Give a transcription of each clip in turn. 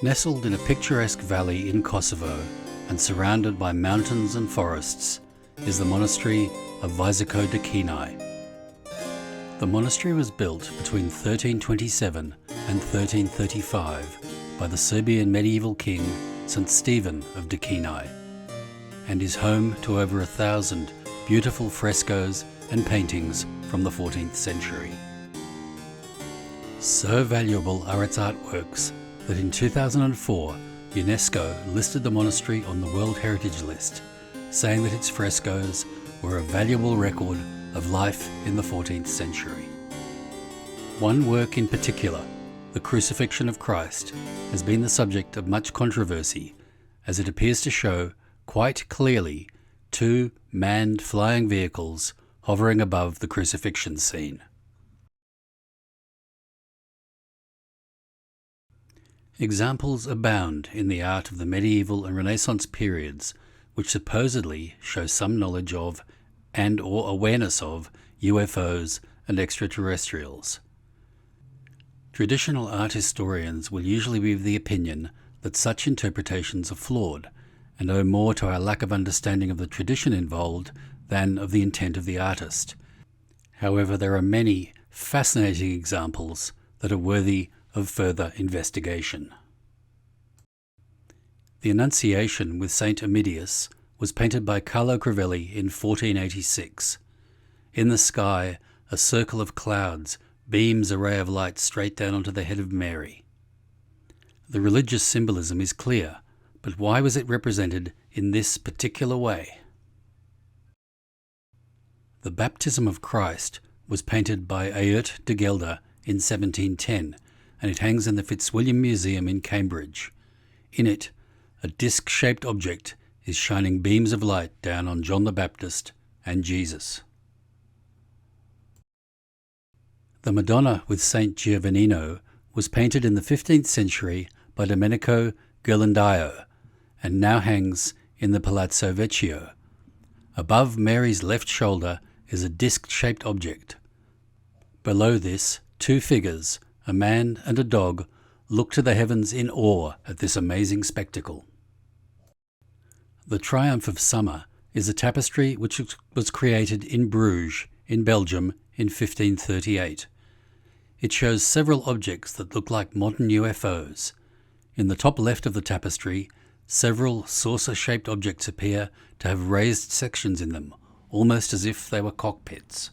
Nestled in a picturesque valley in Kosovo and surrounded by mountains and forests is the monastery of Visoko-Dekinai. The monastery was built between 1327 and 1335 by the Serbian medieval king St. Stephen of Dekinai, and is home to over 1,000 beautiful frescoes and paintings from the 14th century. So valuable are its artworks that in 2004 UNESCO listed the monastery on the World Heritage List, saying that its frescoes were a valuable record of life in the 14th century. One work in particular, the Crucifixion of Christ, has been the subject of much controversy, as it appears to show quite clearly two manned flying vehicles hovering above the crucifixion scene. Examples abound in the art of the medieval and Renaissance periods which supposedly show some knowledge of and or awareness of UFOs and extraterrestrials. Traditional art historians will usually be of the opinion that such interpretations are flawed and owe more to our lack of understanding of the tradition involved than of the intent of the artist. However, there are many fascinating examples that are worthy of further investigation. The Annunciation with Saint Omidius was painted by Carlo Crivelli in 1486. In the sky, a circle of clouds beams a ray of light straight down onto the head of Mary. The religious symbolism is clear, but why was it represented in this particular way? The Baptism of Christ was painted by Aert de Gelder in 1710, and it hangs in the Fitzwilliam Museum in Cambridge. In it, a disc-shaped object is shining beams of light down on John the Baptist and Jesus. The Madonna with Saint Giovannino was painted in the 15th century by Domenico Ghirlandaio and now hangs in the Palazzo Vecchio. Above Mary's left shoulder is a disc-shaped object. Below this, two figures, a man and a dog, look to the heavens in awe at this amazing spectacle. The Triumph of Summer is a tapestry which was created in Bruges, in Belgium, in 1538. It shows several objects that look like modern UFOs. In the top left of the tapestry, several saucer-shaped objects appear to have raised sections in them, almost as if they were cockpits.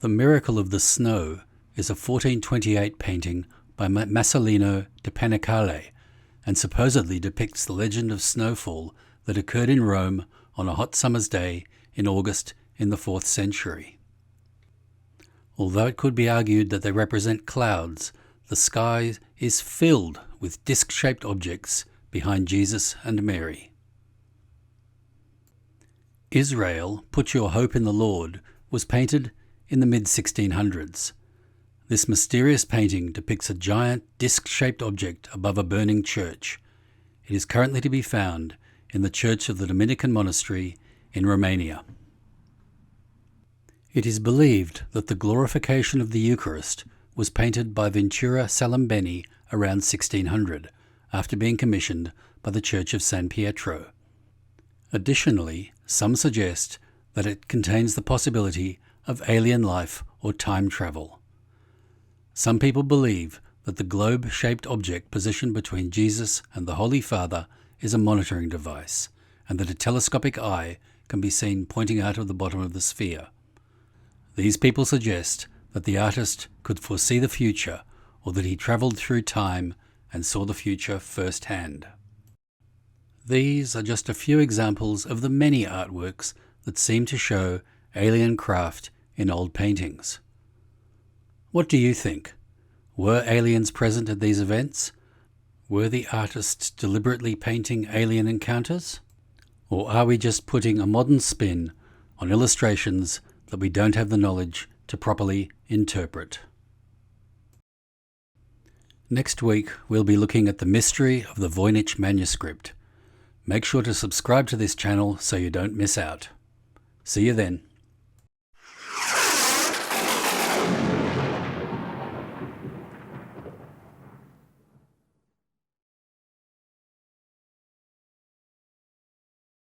The Miracle of the Snow is a 1428 painting by Masolino de Panicale and supposedly depicts the legend of snowfall that occurred in Rome on a hot summer's day in August in the 4th century. Although it could be argued that they represent clouds, the sky is filled with disc-shaped objects behind Jesus and Mary. Israel, Put Your Hope in the Lord was painted in the mid-1600s. This mysterious painting depicts a giant disc-shaped object above a burning church. It is currently to be found in the Church of the Dominican Monastery in Romania. It is believed that the glorification of the Eucharist was painted by Ventura Salimbeni around 1600, after being commissioned by the Church of San Pietro. Additionally, some suggest that it contains the possibility of alien life or time travel. Some people believe that the globe-shaped object positioned between Jesus and the Holy Father is a monitoring device, and that a telescopic eye can be seen pointing out of the bottom of the sphere. These people suggest that the artist could foresee the future, or that he travelled through time and saw the future firsthand. These are just a few examples of the many artworks that seem to show alien craft in old paintings. What do you think? Were aliens present at these events? Were the artists deliberately painting alien encounters? Or are we just putting a modern spin on illustrations that we don't have the knowledge to properly interpret? Next week, we'll be looking at the mystery of the Voynich manuscript. Make sure to subscribe to this channel so you don't miss out. See you then.